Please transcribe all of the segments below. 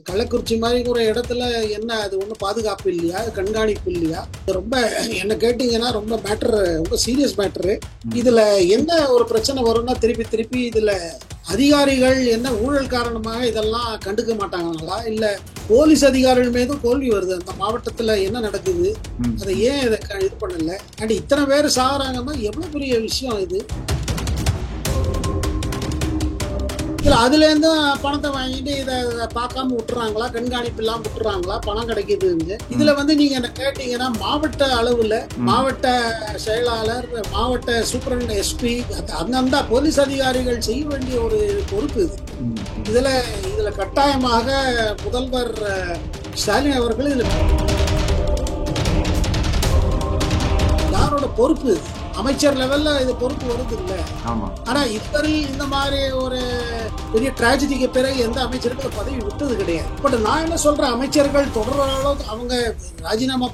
கள்ளக்குறிச்சி மாதிரி ஒரு இடத்துல என்ன அது ஒன்றும் பாதுகாப்பு இல்லையா, கண்காணிப்பு இல்லையா? இது ரொம்ப என்ன கேட்டீங்கன்னா ரொம்ப மேட்டர், ரொம்ப சீரியஸ் மேட்டரு. இதுல என்ன ஒரு பிரச்சனை வரும்னா திருப்பி திருப்பி இதுல அதிகாரிகள் என்ன ஊழல் காரணமாக இதெல்லாம் கண்டுக்க மாட்டாங்களா, இல்ல போலீஸ் அதிகாரிகள் மீதும் தோல்வி வருது? அந்த மாவட்டத்துல என்ன நடக்குது, அதை ஏன் இதை இது பண்ணல? அண்ட் இத்தனை பேர் சாகுறாங்கன்னா எவ்வளவு பெரிய விஷயம் இது. இல்ல அதுல இருந்து பணத்தை வாங்கிட்டு இதை பார்க்காம விட்டுறாங்களா, கண்காணிப்பு இல்லாம விட்டுறாங்களா, பணம் கிடைக்குது. இதுல நீங்க என்ன கேட்டீங்கன்னா மாவட்ட அளவுல மாவட்ட செயலாளர், மாவட்ட சூப்பரண்ட், எஸ்பி, அந்தந்த போலீஸ் அதிகாரிகள் செய்ய வேண்டிய ஒரு பொறுப்பு இது. இதுல கட்டாயமாக முதல்வர் ஸ்டாலின் அவர்கள் இதுல யாரோட பொறுப்பு? அமைச்சர் லெவல்ல இது பொறுப்பு வருது இல்ல. ஆனா இதுவரையில் இந்த மாதிரி ஒரு பெரிய டிராஜடிக்கு பிறகு எந்த அமைச்சருக்கும் பதவி விட்டது கிடையாது. பட் நான் என்ன சொல்றேன், அமைச்சர்கள் தொடர்ற அளவுக்கு அவங்க ராஜினாமா,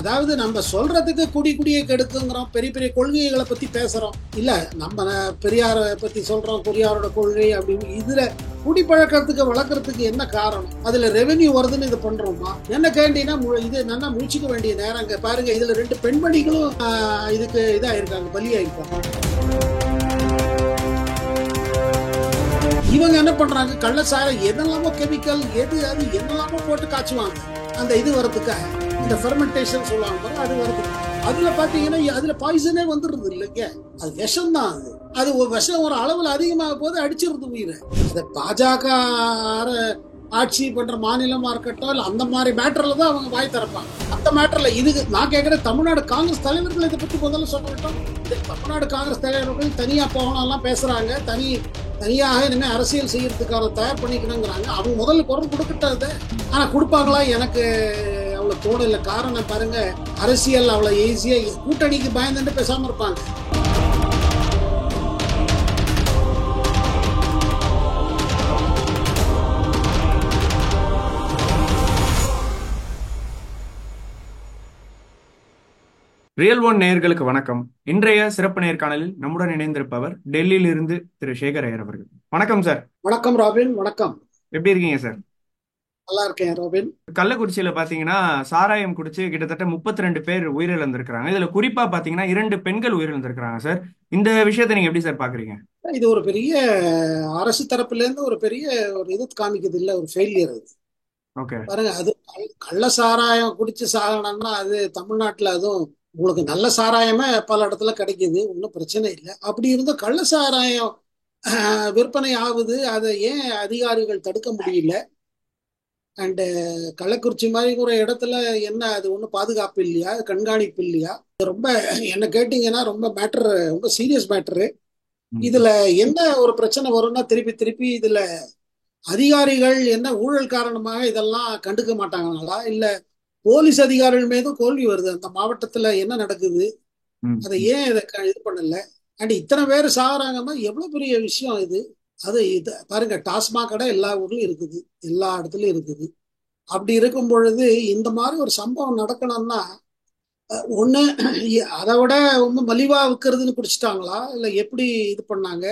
அதாவது நம்ம சொல்றதுக்கு குடியை கெடுக்குங்கிறோம், பெரிய பெரிய கொள்கைகளை பத்தி பேசுறோம் இல்ல, நம்ம பெரியாரை பத்தி சொல்றோம், பெரியாரோட கொள்கை அப்படின்னு. இதுல குடிப்பழக்கத்துக்கு வளர்க்கறதுக்கு என்ன காரணம்? அதுல ரெவென்யூ வருதுன்னு இது பண்றோமா? என்ன கேட்டீங்கன்னா இது நல்லா முடிச்சுக்க வேண்டிய நேரங்க. பாருங்க, இதுல 2 பெண்மணிகளும் இதுக்கு இதாயிருக்காங்க, பலியாயிருக்காங்க. இவங்க என்ன பண்றாங்க, கள்ளச்சாரை எதெல்லாமோ கெமிக்கல் எது அது என்னெல்லாமோ போட்டு காய்ச்சுவாங்க அந்த இது வரதுக்காக. இந்த ஃபெர்மெண்டேஷன் சொல்லுவாங்க, அது வருது. அதுல பாத்தீங்கன்னா அதுல பாய்சனே வந்துடுறது இல்லைங்க, அது விஷம் தான். அது ஒரு விஷம் ஒரு அளவுல அதிகமாக போது அடிச்சிருது உயிரை. அதை பாஜக ஆட்சி பண்ற மாநிலமா இருக்கட்டும், இல்ல அந்த மாதிரி மேட்டர்ல தான் அவங்க வாய் திறப்பாங்க. அந்த மேட்டர்ல இதுக்கு நான் கேட்கிறேன், தமிழ்நாடு காங்கிரஸ் தலைவர்கள் இதை பத்தி முதல்ல சொல்லட்டும். தமிழ்நாடு காங்கிரஸ் தலைவர்கள் தனியா போகணும் எல்லாம் பேசுறாங்க, தனியாக இனிமே அரசியல் செய்யறதுக்கான தயார் பண்ணிக்கணுங்கிறாங்க. அவங்க முதல்ல குரல் கொடுக்கட்டது. ஆனா கொடுப்பாங்களா? எனக்கு அவ்வளவு தோணல. காரணம் பாருங்க, அரசியல் அவ்வளவு ஈஸியா கூட்டணிக்கு பயந்துட்டு பேசாம இருப்பாங்க. ரியல் ஒன் நேயர்களுக்கு வணக்கம். இன்றைய சிறப்பு நேர்காணலில் நம்முடன் இணைந்திருப்பவர் டெல்லியில இருந்து திரு சேகர் ஐயர் அவர்கள். வணக்கம் சார். வணக்கம் ராபின். வணக்கம். எப்படி இருக்கீங்க சார்? நல்லா இருக்கேன் ராபின். கள்ளக்குறிச்சியில பாத்தீங்கன்னா சாராயம் குடிச்சு கிட்டத்தட்ட 32 பேர் உயிரிழந்திருக்கிறாங்க. இதுல குறிப்பா பாத்தீங்கன்னா 2 பெண்கள் உயிரிழந்திருக்கிறாங்க சார். இந்த விஷயத்தை நீங்க எப்படி சார் பாக்குறீங்க? இது ஒரு பெரிய அரசு தரப்புல இருந்து ஒரு பெரிய ஒரு இது காமிக்குது இல்ல, ஒரு ஃபெயிலியர் அது. பாருங்க, அது கள்ள சாராயம் குடிச்சு சாகணும்னா அது தமிழ்நாட்டுல அதுவும் உங்களுக்கு நல்ல சாராயமே பல இடத்துல கிடைக்குது, ஒன்றும் பிரச்சனை இல்லை. அப்படி இருந்தும் கள்ள சாராயம் விற்பனை ஆகுது, அதை ஏன் அதிகாரிகள் தடுக்க முடியல? அண்டு கள்ளக்குறிச்சி மாதிரி ஒரு இடத்துல என்ன அது ஒன்றும் பாதுகாப்பு இல்லையா, கண்காணிப்பு இல்லையா? ரொம்ப என்ன கேட்டீங்கன்னா ரொம்ப மேட்டர், ரொம்ப சீரியஸ் மேட்டரு. இதுல என்ன ஒரு பிரச்சனை வரும்னா திருப்பி திருப்பி இதுல அதிகாரிகள் என்ன ஊழல் காரணமாக இதெல்லாம் கண்டுக்க மாட்டாங்களா, இல்ல போலீஸ் அதிகாரிகள் மீதும் தோல்வி வருது? அந்த மாவட்டத்துல என்ன நடக்குது, அதை ஏன் இதை இது பண்ணல? அண்ட் இத்தனை பேர் சாகுறாங்கன்னா எவ்வளவு பெரிய விஷயம் இது. அது இது பாருங்க, டாஸ்மாக் கடை எல்லா ஊர்லயும் இருக்குது, எல்லா இடத்துலயும் இருக்குது. அப்படி இருக்கும் பொழுது இந்த மாதிரி ஒரு சம்பவம் நடக்கணும்னா ஒண்ணு அதை விட ஒன்றும் மலிவா விற்கிறதுன்னு குடிச்சிட்டாங்களா, இல்ல எப்படி இது பண்ணாங்க?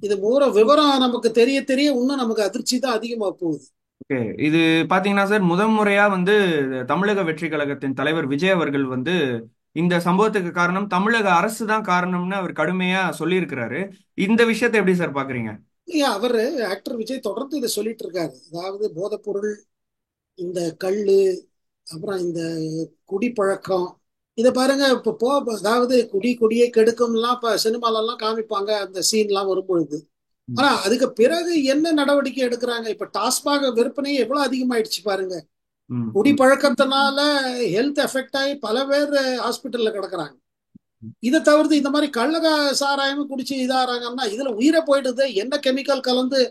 இது மூற விவரம் நமக்கு தெரிய தெரிய இன்னும் நமக்கு அதிர்ச்சி தான் அதிகமா போகுது. இது பாத்தீங்கன்னா சார், முறையா தமிழக வெற்றி கழகத்தின் தலைவர் விஜய் அவர்கள் இந்த சம்பவத்துக்கு காரணம் தமிழக அரசு தான் காரணம்னு அவர் கடுமையா சொல்லியிருக்கிறாரு. இந்த விஷயத்தை எப்படி சார் பாக்குறீங்க? அவரு ஆக்டர் விஜய் தொடர்ந்து இதை சொல்லிட்டு இருக்காரு. அதாவது போதைப்பொருள், இந்த கள்ளு, அப்புறம் இந்த குடிப்பழக்கம், இதை பாருங்க. இப்போ அதாவது குடியை கெடுக்கும்லாம் இப்ப சினிமாலெல்லாம் காமிப்பாங்க, அந்த சீன்லாம் வரும்பொழுது. ஆனா அதுக்கு பிறகு என்ன நடவடிக்கை எடுக்கிறாங்க? இப்ப டாஸ்மாக் விற்பனை எவ்வளவு அதிகமாயிடுச்சு பாருங்க. குடிப்பழக்கத்தினால ஹெல்த் எஃபெக்ட் ஆகி பல பேர் ஹாஸ்பிட்டல்ல கிடக்குறாங்க. இதை தவிர்த்து இந்த மாதிரி கள்ள சாராயமும் குடிச்சு இதாகிறாங்கன்னா இதுல உயிரை போயிடுது. என்ன கெமிக்கல் கலந்து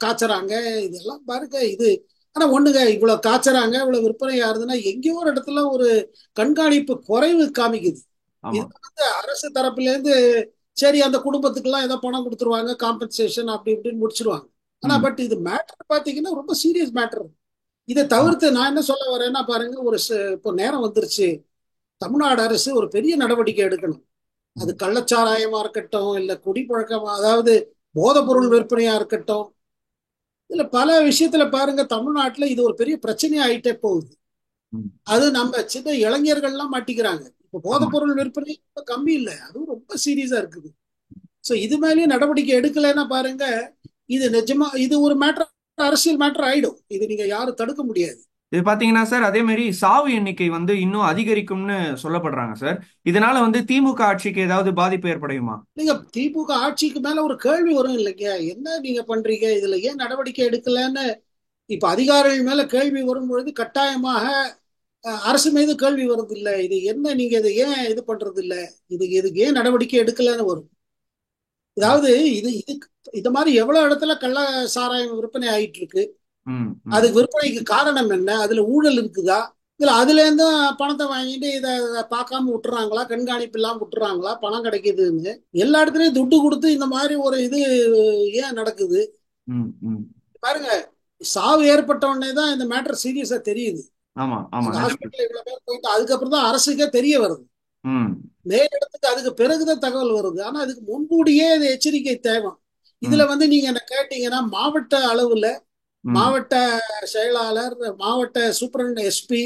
காய்ச்சறாங்க இதெல்லாம் பாருங்க. இது ஆனா ஒண்ணுங்க, இவ்வளவு காய்ச்சறாங்க, இவ்வளவு விற்பனை ஆகுதுன்னா எங்கேயோ ஒரு இடத்துல ஒரு கண்காணிப்பு குறைவு காமிக்குது. இது அரசு தரப்புல இருந்து சரி அந்த குடும்பத்துக்கு எல்லாம் ஏதோ பணம் கொடுத்துருவாங்க, காம்பன்சேஷன் அப்படி இப்படின்னு முடிச்சிருவாங்க. ஆனா பட் இது மேட்டர் பாத்தீங்கன்னா ரொம்ப சீரியஸ் மேட்டர். இதை தவிர்த்து நான் என்ன சொல்ல வரேன்னா பாருங்க, இப்போ நேரம் வந்துருச்சு, தமிழ்நாடு அரசு ஒரு பெரிய நடவடிக்கை எடுக்கணும். அது கள்ளச்சாராயமா இருக்கட்டும், இல்ல குடிப்பழக்கமா, அதாவது போதைப் பொருள் விற்பனையா இருக்கட்டும், இதுல பல விஷயத்துல பாருங்க தமிழ்நாட்டுல இது ஒரு பெரிய பிரச்சனையா ஆயிட்டே போகுது. ம். அது நம்ம சின்ன இளைஞர்கள்லாம் மாட்டிக்கிறாங்க. இப்ப ஆமா. போதைப் பொருள் விற்பனை இப்ப கம்மி இல்லை, அதுவும் ரொம்ப சீரியஸா இருக்குது. சோ இது மேலேயும் நடவடிக்கை எடுக்கலைன்னா பாருங்க, இது நிஜமா இது ஒரு மேட்டர், அரசியல் மேட்டர் ஆயிடும். இது நீங்க யாரும் தடுக்க முடியாது. இது பாத்தீங்கன்னா சார், அதே மாதிரி சாவு எண்ணிக்கை வந்து இன்னும் அதிகரிக்கும்னு சொல்லப்படுறாங்க சார். இதனால வந்து திமுக ஆட்சிக்கு ஏதாவது பாதிப்பு ஏற்படையுமா? நீங்க திமுக ஆட்சிக்கு மேல ஒரு கேள்வி வரும் இல்லைங்க, என்ன நீங்க பண்றீங்க, இதுல ஏன் நடவடிக்கை எடுக்கலன்னு. இப்ப அதிகாரிகள் மேல கேள்வி வரும்பொழுது கட்டாயமாக அரசு மீது கேள்வி வருது இல்ல, இது என்ன நீங்க இதை ஏன் இது பண்றது இல்ல, இதுக்கு ஏன் நடவடிக்கை எடுக்கலன்னு வரும். ம். அதாவது இது இது மாதிரி எவ்வளவு இடத்துல கள்ள சாராயம் விற்பனை ஆயிட்டு இருக்கு. ம். ம். அதுக்கு விற்பனைக்கு காரணம் என்ன, அதுல ஊழல் இருக்குதா, இதுல அதுல இருந்து பணத்தை வாங்கிட்டு இதை பார்க்காம விட்டுறாங்களா, கண்காணிப்பு இல்லாம விட்டுறாங்களா, பணம் கிடைக்குதுன்னு எல்லா இடத்துலயும் துட்டு கொடுத்து இந்த மாதிரி ஒரு இது ஏன் நடக்குது. ம். ம். பாருங்க, சாவு ஏற்பட்ட உடனே தான் இந்த மேட்டர் சீரியஸா தெரியுது. ஆமா, ஆமா, அங்க நிஜம். ஹாஸ்பிட்டல் இவ்வளவு பேர் போயிட்டு அதுக்கப்புறம் தான் அரசுக்கே தெரிய வருது. ம். மேலிடத்துக்கு அதுக்கு பிறகுதான் தகவல் வருது. ஆனா அதுக்கு முன்கூடியே இது எச்சரிக்கை தேவை. இதுல ம். நீங்க என்ன கேட்டீங்கன்னா, மாவட்ட அளவுல ம். மாவட்ட செயலாளர், மாவட்ட சூப்பரண்ட், எஸ்பி,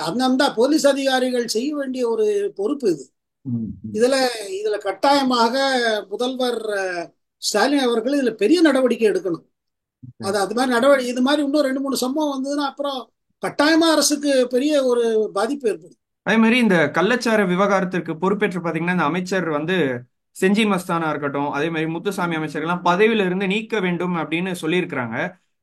அந்தந்த போலீஸ் அதிகாரிகள் செய்ய வேண்டிய ஒரு பொறுப்பு இது. ம். ம். இதுல இதுல கட்டாயமாக முதல்வர் ஸ்டாலின் அவர்கள் இதுல பெரிய நடவடிக்கை எடுக்கணும். அது மாதிரி நடவடிக்கை, இது மாதிரி இன்னும் 2 3 சம்பவம் வந்ததுன்னா அப்புறம் கட்டாயமா அரசுக்கு பெரிய ஒரு பாதிப்பு ஏற்படும். அதே மாதிரி இந்த கள்ளச்சார விவகாரத்திற்கு பொறுப்பேற்று பாத்தீங்கன்னா இந்த அமைச்சர் வந்து செஞ்சி மஸ்தானா இருக்கட்டும், அதே மாதிரி முத்துசாமி அமைச்சர்லாம் பதவியில இருந்து நீக்க வேண்டும் அப்படின்னு சொல்லியிருக்கிறாங்க.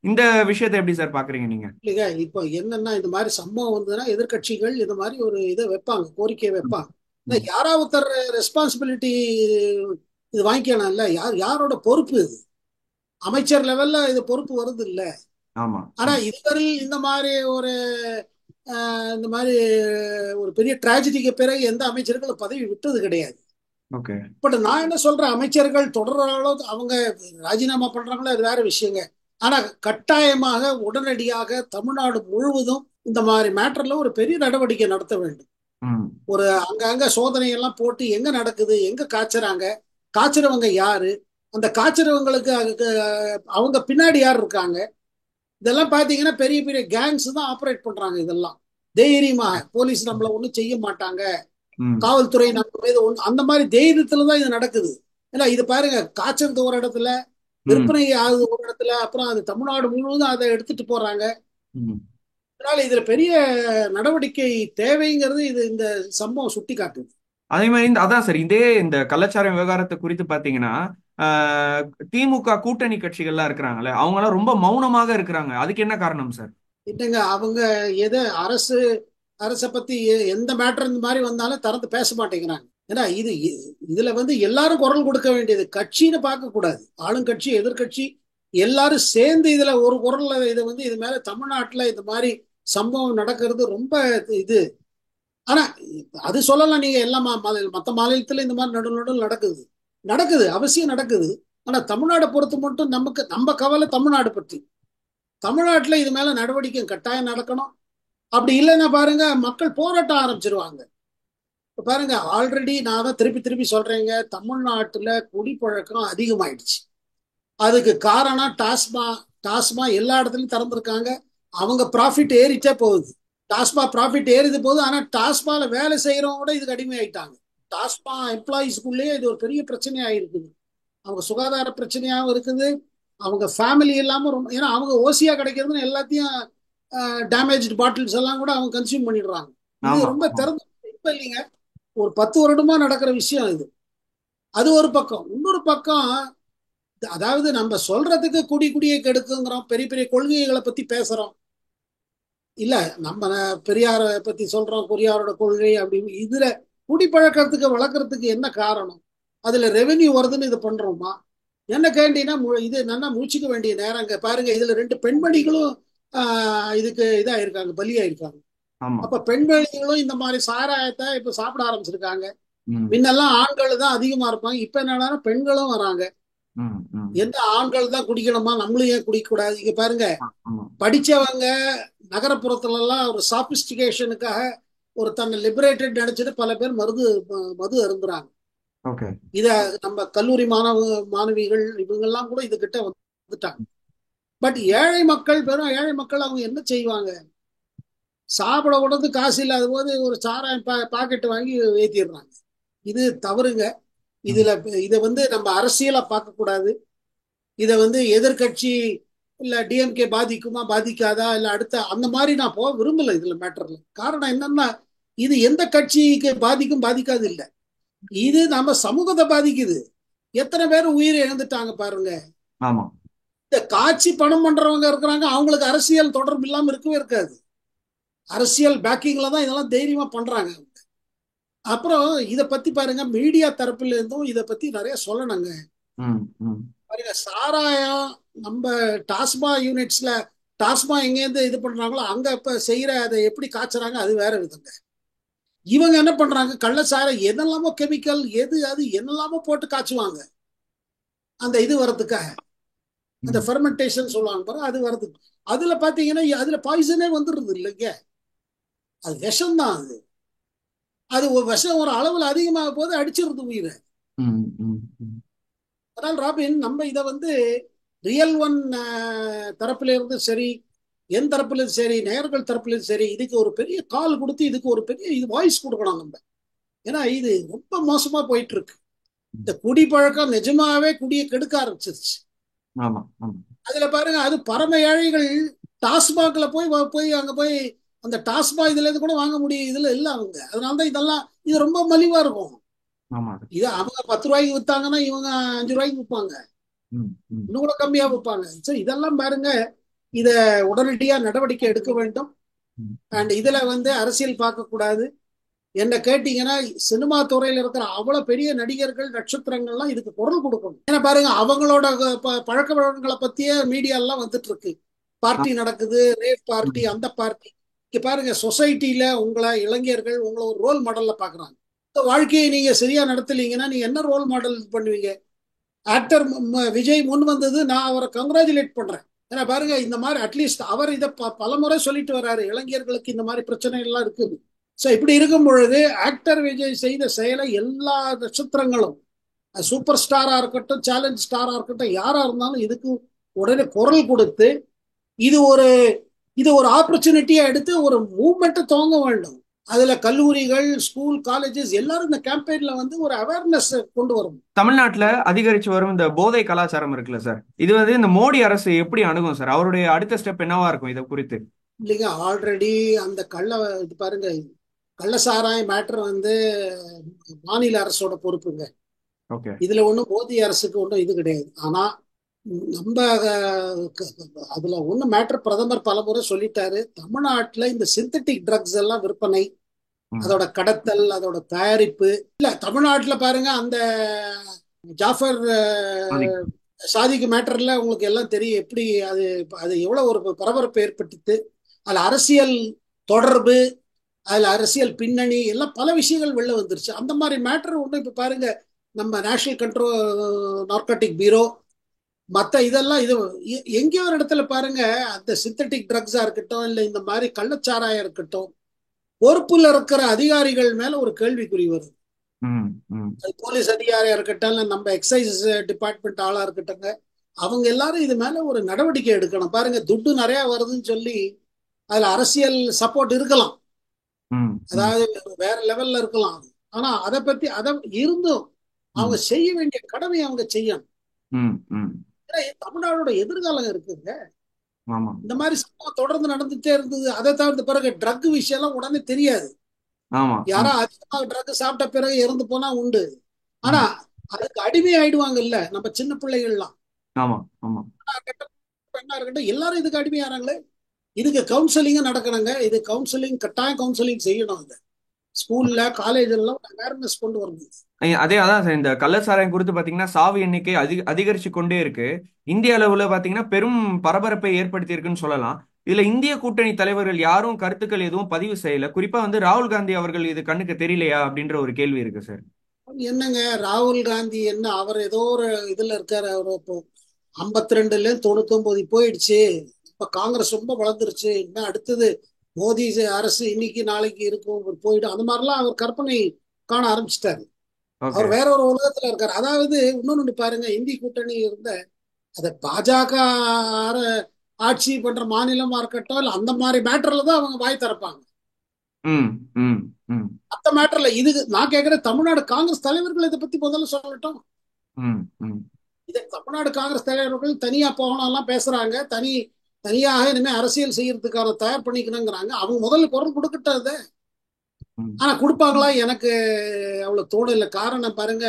இந்த விஷயத்தை எப்படி சார் பாக்குறீங்க நீங்க? இல்லைங்க, இப்போ என்னன்னா இந்த மாதிரி சம்பவம் வந்ததுன்னா எதிர்க்கட்சிகள் இந்த மாதிரி ஒரு இதை வைப்பாங்க, கோரிக்கையை ம். வைப்பாங்க. ம். யாராவது ஒருத்தர் ரெஸ்பான்சிபிலிட்டி இது வாங்கிக்கணும்ல, யாரோட பொறுப்பு இது. அமைச்சர் லெவல்ல இது பொறுப்பு வருது இல்ல. ஆமா. ஆனா ஆமா. இதுவரை இந்த மாதிரி ஒரு இந்த மாதிரி ஒரு பெரிய டிராஜடிக்கு பிறகு எந்த அமைச்சர்களும் பதவி விட்டது கிடையாது. ஓகே. பட் நான் என்ன சொல்றேன், அமைச்சர்கள் தொடர்றாலோ அவங்க ராஜினாமா பண்றாங்களோ அது வேற விஷயங்க. ஆனா கட்டாயமாக உடனடியாக தமிழ்நாடு முழுவதும் இந்த மாதிரி மேட்டர்ல ஒரு பெரிய நடவடிக்கை நடத்த வேண்டும். ம். ஒரு அங்கங்க சோதனை எல்லாம் போட்டு எங்க நடக்குது, எங்க காய்ச்சறாங்க, காய்ச்சறவங்க யாரு, அந்த காய்ச்சறவங்களுக்கு அவங்க பின்னாடி யார் இருக்காங்க. இதெல்லாம் பாத்தீங்கன்னா பெரிய பெரிய கேங்ஸ் தான் ஆபரேட் பண்றாங்க. இதெல்லாம் தைரியமாக போலீஸ் நம்மள ஒண்ணும் செய்ய மாட்டாங்க, ம். காவல்துறை நம்ம மீது அந்த மாதிரி தைரியத்துல தான் இது நடக்குது. ஏன்னா இது பாருங்க, காய்ச்சறது ஒரு இடத்துல, ம். விற்பனை ஆகுது ஒரு இடத்துல, அப்புறம் அது தமிழ்நாடு முழுவதும் அதை எடுத்துட்டு போறாங்க. ம். அதனால இதுல பெரிய நடவடிக்கை தேவைங்கிறது இது இந்த சம்பவம் சுட்டி காட்டுது. அதே மாதிரி அதான் சார், இதே இந்த கள்ளச்சார விவகாரத்தை குறித்து பாத்தீங்கன்னா ஆஹ், திமுக கூட்டணி கட்சிகள்லாம் இருக்கிறாங்களே அவங்க எல்லாம் ரொம்ப மௌனமாக இருக்கிறாங்க. அதுக்கு என்ன காரணம் சார்? இல்லைங்க, அவங்க எதை அரசை பத்தி எந்த மேட்டர் இந்த மாதிரி வந்தாலும் திறந்து பேச மாட்டேங்கிறாங்க. ஏன்னா இதுல எல்லாரும் குரல் கொடுக்க வேண்டியது, கட்சின்னு பார்க்க கூடாது. ஆளுங்கட்சி எதிர்க்கட்சி எல்லாரும் சேர்ந்து இதுல ஒரு குரல்ல இதை இது மேல தமிழ்நாட்டுல இந்த மாதிரி சம்பவம் நடக்கிறது ரொம்ப இது. ஆனா அது சொல்லலாம், நீங்க எல்லா மத்த மாநிலத்துல இந்த மாதிரி நடுவில் நடக்குது, நடக்குது, அவசியம் நடக்குது. ஆனா தமிழ்நாடை பொறுத்து மட்டும் நமக்கு நம்ம கவலை தமிழ்நாடு பற்றி. தமிழ்நாட்டுல இது மேல நடவடிக்கை கட்டாயம் நடக்கணும். அப்படி இல்லைன்னா பாருங்க, மக்கள் போராட்டம் ஆரம்பிச்சிருவாங்க. இப்ப பாருங்க, ஆல்ரெடி நான் தான் திருப்பி திருப்பி சொல்றேங்க, தமிழ்நாட்டுல குடிப்பழக்கம் அதிகமாயிடுச்சு. அதுக்கு காரணம் டாஸ்மா. டாஸ்மா எல்லா இடத்துலயும் திறந்திருக்காங்க, அவங்க ப்ராஃபிட் ஏறிட்டே போகுது. டாஸ்மா ப்ராஃபிட் ஏறிது போகுது, ஆனா டாஸ்மால வேலை செய்யறவங்க கூட இதுக்கு அடிமையாயிட்டாங்க. டாஸ்மா எம்ப்ளாயிஸ்க்குள்ளேயே இது ஒரு பெரிய பிரச்சனையா இருக்குது. அவங்க சுகாதார பிரச்சனையாகவும் இருக்குது, அவங்க ஃபேமிலி இல்லாம ரொம்ப, ஏன்னா அவங்க ஓசியா கிடைக்கிறதுன்னு எல்லாத்தையும் டேமேஜ் பாட்டில்ஸ் எல்லாம் கூட அவங்க கன்சியூம் பண்ணிடுறாங்க. இது ஆமா. ரொம்ப திறந்து இப்ப இல்லைங்க, ஒரு 10 வருடமா நடக்கிற விஷயம் இது. அது ஒரு பக்கம். இன்னொரு பக்கம், அதாவது நம்ம சொல்றதுக்கு குடியை கெடுக்குங்கிறோம், பெரிய பெரிய கொள்கைகளை பத்தி பேசுறோம் இல்ல, நம்ம பெரியார பத்தி சொல்றோம், பெரியாரோட கொள்கை அப்படின்னு. இதுல குடிப்பழக்கத்துக்கு வளர்க்கறதுக்கு என்ன காரணம், அதுல ரெவென்யூ வருதுன்னு இது பண்றோமா என்ன கேட்டீங்கன்னா, இது நல்லா முடிச்சுக்க வேண்டிய நேரங்க. பாருங்க, இதுல 2 பெண்மணிகளும் இதுக்கு இதாயிருக்காங்க, பலியாயிருக்காங்க. ஆமா. அப்ப பெண்மணிகளும் இந்த மாதிரி சாராயத்தை இப்ப சாப்பிட ஆரம்பிச்சிருக்காங்க. ம். முன்னெல்லாம் ஆண்கள் தான் அதிகமா இருப்பாங்க, இப்ப என்னன்னா பெண்களும் வராங்க. ம். ம். எந்த ஆண்கள் தான் குடிக்கணுமா, நம்மளும் ஏன் குடிக்க கூடாது. இங்க பாருங்க, ஆமா. படிச்சவங்க நகரப்புறத்துல எல்லாம் ஒரு சாபிஸ்டிகேஷனுக்காக ஒரு தன்னை லிபரேட்டட் நினைச்சிட்டு பல பேர் மது அருந்துறாங்க. ஓகே. இத நம்ம கல்லூரி மாணவிகள் இவங்கெல்லாம் கூட இது கிட்ட வந்துட்டாங்க. பட் ஏழை மக்கள், பெரும் ஏழை மக்கள் அவங்க என்ன செய்வாங்க? சாப்பிட கூடது காசு இல்லாத போது ஒரு சாராயம் பாக்கெட் வாங்கி ஏத்திடுறாங்க. இது தவறுங்க. இதுல இதை நம்ம அரசியலா பார்க்க கூடாது. இதை எதிர்கட்சி இல்ல டிஎம்கே பாதிக்குமா பாதிக்காதா இல்ல அடுத்த அந்த மாதிரி நான் போக விரும்பல இதுல மேட்டர்ல. காரணம் என்னன்னா, இது எந்த கட்சிக்கு பாதிக்கும் பாதிக்காது இல்ல, இது நம்ம சமூகத்தை பாதிக்குது. எத்தனை பேர் உயிரை இழந்துட்டாங்க பாருங்க. ஆமா. இந்த காட்சி பணம் பண்றவங்க இருக்கிறாங்க, அவங்களுக்கு அரசியல் தொடர்பு இல்லாம இருக்கவே இருக்காது. அரசியல் பேக்கிங்ல தான் இதெல்லாம் தைரியமா பண்றாங்க. அப்புறம் இத பத்தி பாருங்க, மீடியா தரப்புல இருந்தும் இத பத்தி நிறைய சொல்லணுங்க. பாருங்க, சாராயம் நம்ம டாஸ்மா யூனிட்ஸ்ல, டாஸ்மா எங்கேருந்து இது பண்றாங்களோ அங்க இப்ப செய்யற அதை எப்படி காய்ச்சறாங்க அது வேற விதங்க. இவங்க என்ன பண்றாங்க, கள்ளச்சாரம் என்னெல்லாமோ கெமிக்கல் எது அது என்னெல்லாமோ போட்டு காய்ச்சுவாங்க அந்த இது வரதுக்காக. அந்த ஃபெர்மெண்டேஷன் சொல்லுவாங்க பாருங்க, அது வரதுக்கு. அதுல பாத்தீங்கன்னா அதுல பாய்சனே வந்துருது இல்லைங்க. அது விஷம் தான். அது அது ஒரு விஷம் ஒரு அளவுல அதிகமாக போது அடிச்சிருது உயிரை. அதனால் ராபின், நம்ம இதை ரியல் ஒன் தரப்புல இருந்து சரி, என் தரப்புல இருந்து சரி, நேயர்கள் தரப்புல இருந்து சரி, இதுக்கு ஒரு பெரிய கால் கொடுத்து இதுக்கு ஒரு பெரிய இது வாய்ஸ் கொடுக்கணும் நம்ம. ஏன்னா இது ரொம்ப மோசமா போயிட்டு இருக்கு. இந்த குடி பழக்கம் நிஜமாவே குடியை கெடுக்க ஆரம்பிச்சிருச்சு. அதுல பாருங்க, அது பரம ஏழைகள் டாஸ்மாக்ல போய் போய் அங்க போய் அந்த டாஸ்மாக் இதுல இருந்து கூட வாங்க முடியும், இதுல இல்ல அவங்க. அதனாலதான் இதெல்லாம் இது ரொம்ப மலிவா இருக்கும். இது அவங்க 10 ரூபாய்க்கு வித்தாங்கன்னா இவங்க 5 ரூபாய்க்கு விற்பாங்க, இன்னும் கூட கம்மியா விற்பாங்க. சரி, இதெல்லாம் பாருங்க, இத உடனடியா நடவடிக்கை எடுக்க வேண்டும். அண்ட் இதுல அரசியல் பார்க்க கூடாது. என்ன கேட்டீங்கன்னா, சினிமா துறையில இருக்கிற அவ்வளவு பெரிய நடிகர்கள் நட்சத்திரங்கள்லாம் இதுக்கு குரல் கொடுக்கணும். ஏன்னா பாருங்க, அவங்களோட பழக்க வழக்கங்களை பத்தியே மீடியா எல்லாம் வந்துட்டு இருக்கு. பார்ட்டி நடக்குது, ரேப் பார்ட்டி, அந்த பார்ட்டி. இங்க பாருங்க, சொசைட்டில உங்களை இளைஞர்கள் உங்களை ஒரு ரோல் மாடல்ல பாக்குறாங்க. வாழ்க்கையை நீங்க சரியா நடத்தலீங்கன்னா நீங்க என்ன ரோல் மாடல் பண்ணுவீங்க? ஆக்டர் விஜய் முன் வந்தது, நான் அவரை கங்க்ராச்சுலேட் பண்றேன். ஏன்னா பாருங்க, இந்த மாதிரி அட்லீஸ்ட் அவர் இதை பலமுறை சொல்லிட்டு வர்றாரு, இளைஞர்களுக்கு இந்த மாதிரி பிரச்சனை எல்லாம் இருக்குது. ஸோ இப்படி இருக்கும் பொழுது ஆக்டர் விஜய் செய்த செயலை எல்லா நட்சத்திரங்களும், சூப்பர் ஸ்டாரா இருக்கட்டும், சேலஞ்ச் ஸ்டாரா இருக்கட்டும், யாரா இருந்தாலும் இதுக்கு உடனே குரல் கொடுத்து இது ஒரு ஆப்பர்ச்சுனிட்டியா எடுத்து ஒரு மூவ்மெண்ட் துவங்க வேண்டும். அதுல கல்லூரிகள், ஸ்கூல், காலேஜஸ் எல்லாரும் இந்த கேம்பெயின்ல ஒரு அவேர்னஸ் கொண்டு வரும். தமிழ்நாட்டுல அதிகரிச்சு வரும் இந்த போதை கலாச்சாரம் இருக்குல்ல சார், இது இந்த மோடி அரசு எப்படி அணுகும் சார்? அவருடைய அடுத்த ஸ்டெப் என்னவா இருக்கும் இதை குறித்து? இல்லைங்க, ஆல்ரெடி அந்த இது பாருங்க, கள்ளசாராய மேட்டர் மாநில அரசோட பொறுப்புங்க. இதுல ஒண்ணும் மோடி அரசுக்கு ஒன்றும் இது கிடையாது. ஆனா நம்ம அதுல ஒண்ணு மேட்டர், பிரதமர் பலமுறை சொல்லிட்டாரு, தமிழ்நாட்டுல இந்த சிந்தட்டிக் ட்ரக்ஸ் எல்லாம் விற்பனை, அதோட கடத்தல், அதோட தயாரிப்பு இல்ல. தமிழ்நாட்டுல பாருங்க, அந்த ஜாஃபர் சாதிக்கு மேட்டர்ல உங்களுக்கு எல்லாம் தெரியும் எப்படி அது அது எவ்வளவு ஒரு பரபரப்பு ஏற்பட்டுது. அதுல அரசியல் தொடர்பு, அதுல அரசியல் பின்னணி எல்லாம் பல விஷயங்கள் வெளில வந்துருச்சு. அந்த மாதிரி மேட்டர் ஒன்று இப்ப பாருங்க, நம்ம நேஷனல் கண்ட்ரோல் நார்கோட்டிக் பீரோ மத்த இதெல்லாம் இது எங்கேயோ ஒரு இடத்துல பாருங்க, அந்த சிந்தட்டிக் ட்ரக்ஸா இருக்கட்டும் இல்ல இந்த மாதிரி கள்ளச்சாராயம் இருக்கட்டும், பொறுப்புல இருக்கிற அதிகாரிகள் மேல ஒரு கேள்விக்குறி வருது. அது போலீஸ் அதிகாரியா இருக்கட்டும் இல்ல நம்ம எக்ஸைஸ் டிபார்ட்மெண்ட் ஆளா இருக்கட்டும்ங்க, அவங்க எல்லாரும் இது மேல ஒரு நடவடிக்கை எடுக்கணும். பாருங்க, துட்டு நிறைய வருதுன்னு சொல்லி அதுல அரசியல் சப்போர்ட் இருக்கலாம், அதாவது வேற லெவல்ல இருக்கலாம். ஆனா அதை பத்தி இருந்தும் அவங்க செய்ய வேண்டிய கடமையை அவங்க செய்யணும். தமிழ்நாடோட எதிர்காலம் இருக்குங்க. இந்த மாதிரி சம்பவம் தொடர்ந்து நடந்துட்டே இருந்தது. அதை தவிர்த்து பிறகு ட்ரக் விஷயம் எல்லாம் உடனே தெரியாது. யாரா அதிகமாக ட்ரக் சாப்பிட்ட பிறகு இறந்து போனா உண்டு. ஆனா அதுக்கு அடிமை ஆயிடுவாங்கல்ல நம்ம சின்ன பிள்ளைகள்லாம். பெண்ணா இருக்கட்டும், எல்லாரும் இதுக்கு அடிமையாறாங்களே. இதுக்கு கவுன்சிலிங்க நடக்கணுங்க. இது கவுன்சிலிங், கட்டாயம் கவுன்சிலிங் செய்யணும். அந்த ஸ்கூல்ல, காலேஜ்ல அவேர்னஸ் கொண்டு வரணும். அதான் இந்த கள்ளச்சாராயம் குறித்து பாத்தீங்கன்னா சாவு எண்ணிக்கை அதிகரிச்சு கொண்டே இருக்கு. இந்திய அளவுல பாத்தீங்கன்னா பெரும் பரபரப்பை ஏற்படுத்தி இருக்குன்னு சொல்லலாம். இதுல இந்திய கூட்டணி தலைவர்கள் யாரும் கருத்துக்கள் எதுவும் பதிவு செய்யல. குறிப்பா ராகுல் காந்தி அவர்கள் இது கண்ணுக்கு தெரியலையா அப்படின்ற ஒரு கேள்வி இருக்கு சார். என்னங்க ராகுல் காந்தி என்ன, அவர் ஏதோ ஒரு இதுல இருக்காரு. அவர் இப்போ 52ல 99 போயிடுச்சு. இப்ப காங்கிரஸ் ரொம்ப வளர்ந்துருச்சு, இன்னும் அடுத்தது மோடி அரசு இன்னைக்கு நாளைக்கு இருக்கும் போயிடும், அந்த மாதிரிலாம் அவர் கற்பனை காண ஆரம்பிச்சிட்டாரு. ஓகே. அவர் வேற ஒரு உலகத்துல இருக்காரு. அதாவது இன்னொன்னு பாருங்க, இந்தி கூட்டணி இருந்த அத பாஜக ஆட்சி பண்ற மாநிலமா இருக்கட்டும், இல்ல அந்த மாதிரி மேட்டர்ல தான் அவங்க வாய் திறப்பாங்க. ம் ம் ம் மத்த மேட்டர்ல இது நான் கேட்கிறேன், தமிழ்நாடு காங்கிரஸ் தலைவர்கள் இதை பத்தி முதல்ல சொல்லட்டும். ம் ம் இதை தமிழ்நாடு காங்கிரஸ் தலைவர்கள் தனியா போகணும் எல்லாம் பேசுறாங்க. தனியாக இனிமே அரசியல் செய்யறதுக்கான தயார் பண்ணிக்கணுங்கிறாங்க. அவங்க முதல்ல குரல் கொடுக்கட்டது. ம் ஆனா கொடுப்பாங்களா? எனக்கு அவ்வளவு தோணல. காரணம் பாருங்க,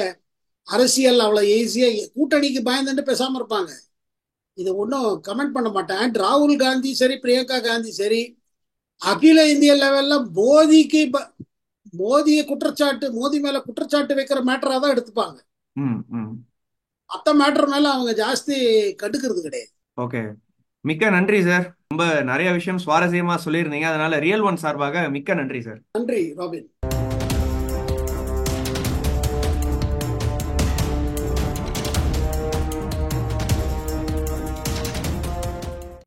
அரசியல் அவ்வளவு ஈஸியா கூட்டணிக்கு பயந்துட்டு பேசாம இருப்பாங்க. இது ஒன்றும் கமெண்ட் பண்ண மாட்டேன். ராகுல் காந்தி சரி, பிரியங்கா காந்தி சரி, அகில இந்திய லெவல்ல மோதிய குற்றச்சாட்டு, மோதி மேல குற்றச்சாட்டு வைக்கிற மேட்டரா தான் எடுத்துப்பாங்க. ம் ம் மத்த மேட்டர் மேல அவங்க ஜாஸ்தி கண்டுக்கிறது கிடையாது. ஓகே. மிக்க நன்றி சார். ரொம்ப நிறைய விஷயம் சுவாரஸ்யமா சொல்லியிருந்தீங்க. அதனால ரியல் ஒன் சார்பாக மிக்க நன்றி சார். நன்றி ராபின்.